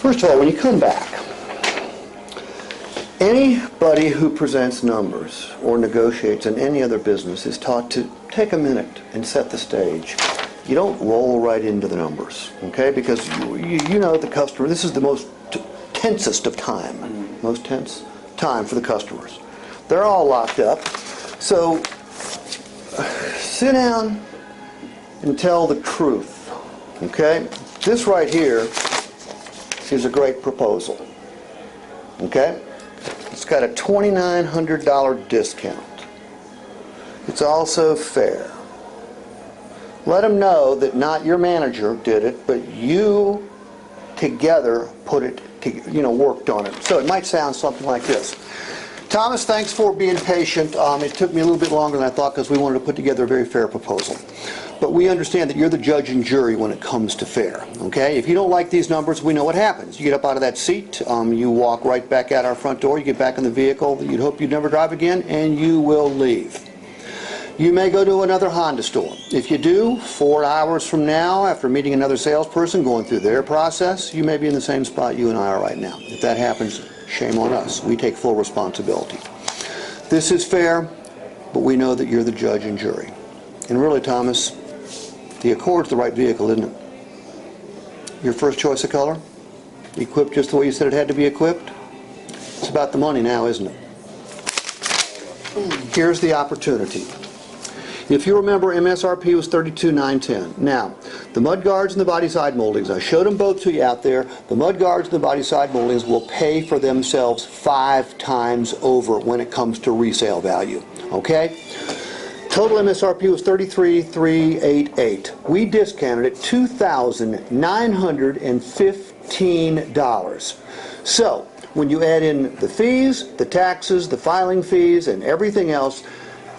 First of all, when you come back, anybody who presents numbers or negotiates in any other business is taught to take a minute and set the stage. You don't roll right into the numbers, okay? Because you know the customer, this is the most tensest of time, most tense time for the customers. They're all locked up. So sit down and tell the truth, okay? This right here is a great proposal, okay? It's got a $2,900 discount. It's also fair. Let them know that not your manager did it, but you together put it, worked on it. So it might sound something like this. Thomas, thanks for being patient. It took me a little bit longer than I thought because we wanted to put together a very fair proposal. But we understand that you're the judge and jury when it comes to fair, okay? If you don't like these numbers, we know what happens. You get up out of that seat, you walk right back out our front door, you get back in the vehicle that you'd hope you'd never drive again, and you will leave. You may go to another Honda store. If you do, 4 hours from now, after meeting another salesperson, going through their process, you may be in the same spot you and I are right now. If that happens, shame on us. We take full responsibility. This is fair, but we know that you're the judge and jury. And really, Thomas, the Accord's the right vehicle, isn't it? Your first choice of color? Equipped just the way you said it had to be equipped? It's about the money now, isn't it? Here's the opportunity. If you remember, MSRP was $32,910. Now, the mud guards and the body side moldings, I showed them both to you out there. The mud guards and the body side moldings will pay for themselves 5 times over when it comes to resale value. Okay? Total MSRP was $33,388. We discounted it $2,915. So, when you add in the fees, the taxes, the filing fees, and everything else,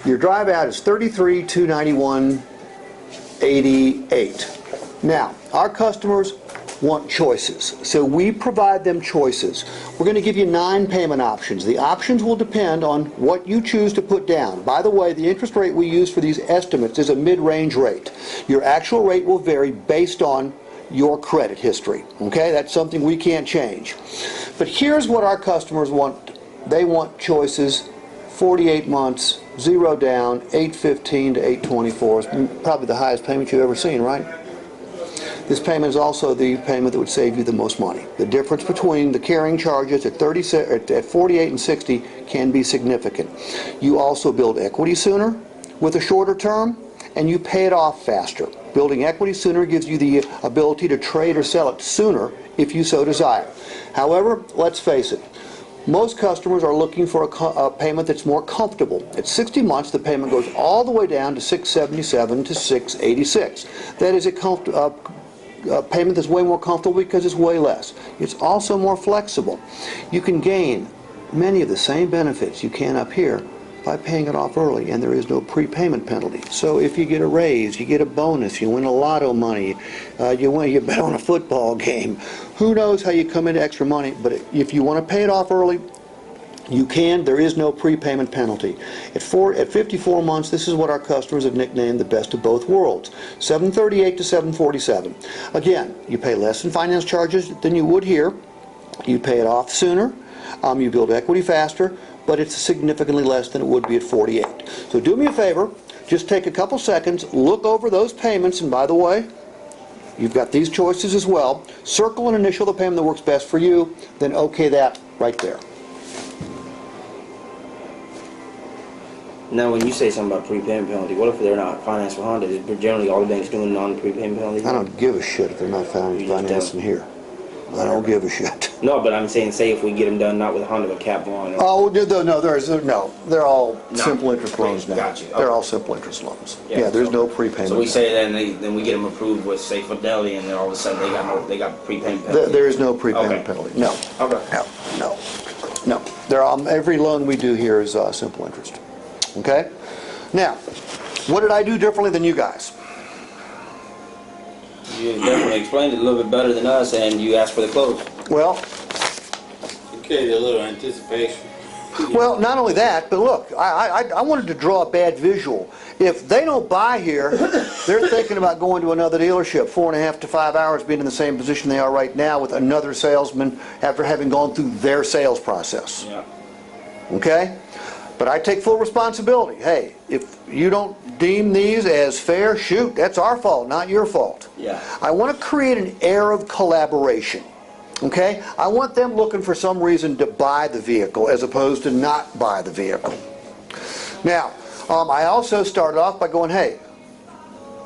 your drive out is $33,291.88. Now, our customers want choices, so we provide them choices. We're going to give you 9 payment options. The options will depend on what you choose to put down. By the way, the interest rate we use for these estimates is a mid-range rate. Your actual rate will vary based on your credit history. Okay, that's something we can't change. But here's what our customers want. They want choices. 48 months, 0 down, 815 to 824 is probably the highest payment you've ever seen, right? This payment is also the payment that would save you the most money. The difference between the carrying charges at 48 and 60 can be significant. You also build equity sooner with a shorter term, and you pay it off faster. Building equity sooner gives you the ability to trade or sell it sooner if you so desire. However, let's face it, most customers are looking for a payment that's more comfortable. At 60 months, the payment goes all the way down to $677 to $686. That is a payment that's way more comfortable because it's way less. It's also more flexible. You can gain many of the same benefits you can up here by paying it off early, and there is no prepayment penalty. So if you get a raise, you get a bonus, you win a lotto money, you bet on a football game, who knows how you come into extra money, but if you want to pay it off early, you can. There is no prepayment penalty. At 54 months, this is what our customers have nicknamed the best of both worlds. $738 to $747. Again, you pay less in finance charges than you would here. You pay it off sooner. You build equity faster, but it's significantly less than it would be at 48. So do me a favor, just take a couple seconds, look over those payments, and by the way, you've got these choices as well. Circle and initial the payment that works best for you, then okay that right there. Now, when you say something about prepayment penalty, what if they're not financed for Honda? Is generally all the banks doing non-prepayment penalties? I don't give a shit if they're not financing here. I don't give a shit. No, but I'm saying, say if we get them done not with Honda but Cap One. Oh no, they're all simple interest loans now. Gotcha. Okay. They're all simple interest loans. Yeah, there's no prepayment. So we say then we get them approved with, say, Fidelity, and then all of a sudden they got prepayment penalty. There is no prepayment penalty. No. Okay. No. They're every loan we do here is simple interest. Okay. Now, what did I do differently than you guys? You definitely explained it a little bit better than us, and you asked for the close. Well, you created a little anticipation. Well, not only that, but look, I wanted to draw a bad visual. If they don't buy here, they're thinking about going to another dealership, 4.5 to 5 hours, being in the same position they are right now with another salesman after having gone through their sales process. Yeah. Okay? But I take full responsibility. Hey, if you don't deem these as fair, shoot, that's our fault, not your fault. Yeah. I want to create an air of collaboration. Okay? I want them looking for some reason to buy the vehicle as opposed to not buy the vehicle. Now, I also started off by going, hey,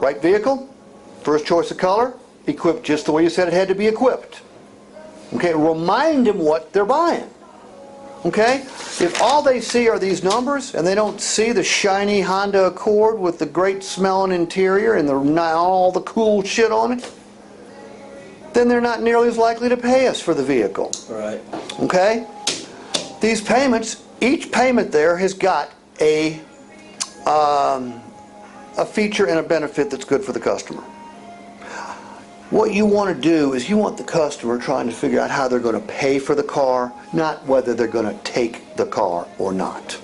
right vehicle, first choice of color, equipped just the way you said it had to be equipped. Okay? Remind them what they're buying. Okay? If all they see are these numbers and they don't see the shiny Honda Accord with the great smelling interior and all the cool shit on it, then they're not nearly as likely to pay us for the vehicle. Right. Okay? These payments, each payment there has got a feature and a benefit that's good for the customer. What you want to do is you want the customer trying to figure out how they're going to pay for the car, not whether they're going to take the car or not.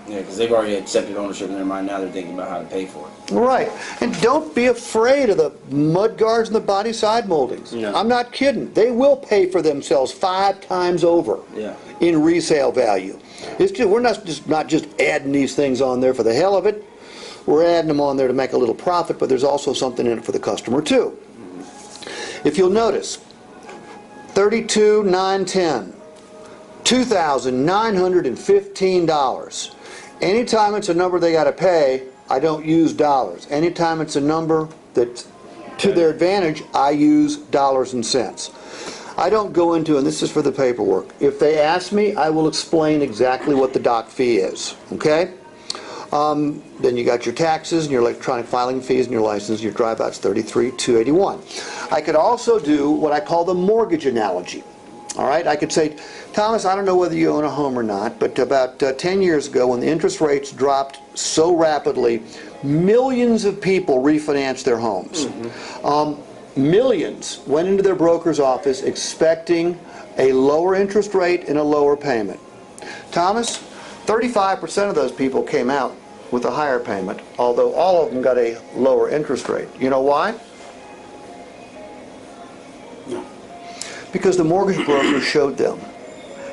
Yeah, because they've already accepted ownership in their mind. Now they're thinking about how to pay for it. Right. And don't be afraid of the mud guards and the body side moldings. No. I'm not kidding. They will pay for themselves 5 times over in resale value. It's just, we're not just adding these things on there for the hell of it. We're adding them on there to make a little profit, but there's also something in it for the customer too. If you'll notice, $32,910, $2,915. Anytime it's a number they got to pay, I don't use dollars. Anytime it's a number that's to their advantage, I use dollars and cents. I don't go into, and this is for the paperwork, if they ask me, I will explain exactly what the doc fee is, okay? Then you got your taxes and your electronic filing fees and your license, your drive-out's $33,281. I could also do what I call the mortgage analogy. All right, I could say, Thomas, I don't know whether you own a home or not, but about 10 years ago when the interest rates dropped so rapidly, millions of people refinanced their homes. Millions went into their broker's office expecting a lower interest rate and a lower payment. Thomas, 35% of those people came out with a higher payment, although all of them got a lower interest rate. You know why? Because the mortgage broker showed them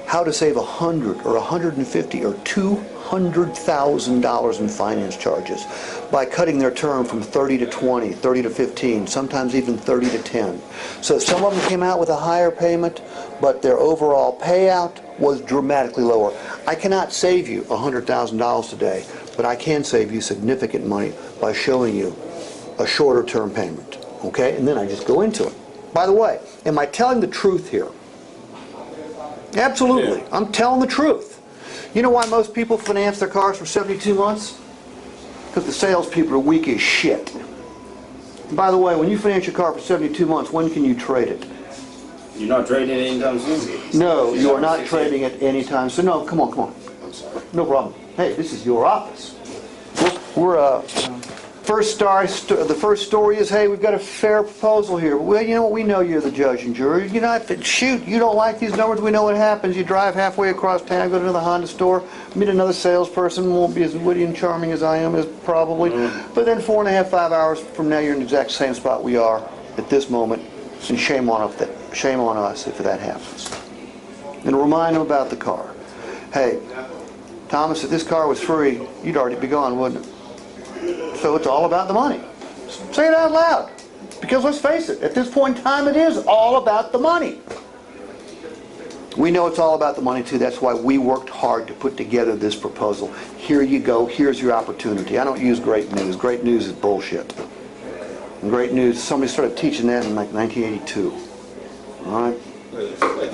how to save $100 or $150 or $200,000 in finance charges by cutting their term from 30 to 20, 30 to 15, sometimes even 30 to 10. So some of them came out with a higher payment, but their overall payout was dramatically lower. I cannot save you $100,000 today, but I can save you significant money by showing you a shorter term payment. Okay? And then I just go into it. By the way, am I telling the truth here? Absolutely. Yeah. I'm telling the truth. You know why most people finance their cars for 72 months? Because the salespeople are weak as shit. And by the way, when you finance your car for 72 months, when can you trade it? You're not trading it anytime soon? No, you are not trading it anytime soon. No, come on, come on. I'm sorry. No problem. Hey, this is your office. We're the first story is, hey, we've got a fair proposal here. Well, you know what? We know you're the judge and jury. You know, shoot, you don't like these numbers. We know what happens. You drive halfway across town, go to another Honda store, meet another salesperson, won't be as witty and charming as I am, as probably. But then 4.5, 5 hours from now, you're in the exact same spot we are at this moment. And shame on us if that happens. And remind them about the car. Hey, Thomas, if this car was free, you'd already be gone, wouldn't it? So it's all about the money. Say it out loud. Because let's face it, at this point in time, it is all about the money. We know it's all about the money too. That's why we worked hard to put together this proposal. Here you go. Here's your opportunity. I don't use great news. Great news is bullshit. And great news, somebody started teaching that in like 1982. All right?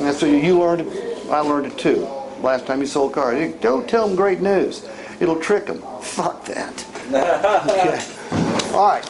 And so you learned it. I learned it too. Last time you sold cars. Don't tell them great news. It'll trick them. Fuck that. Okay. All right.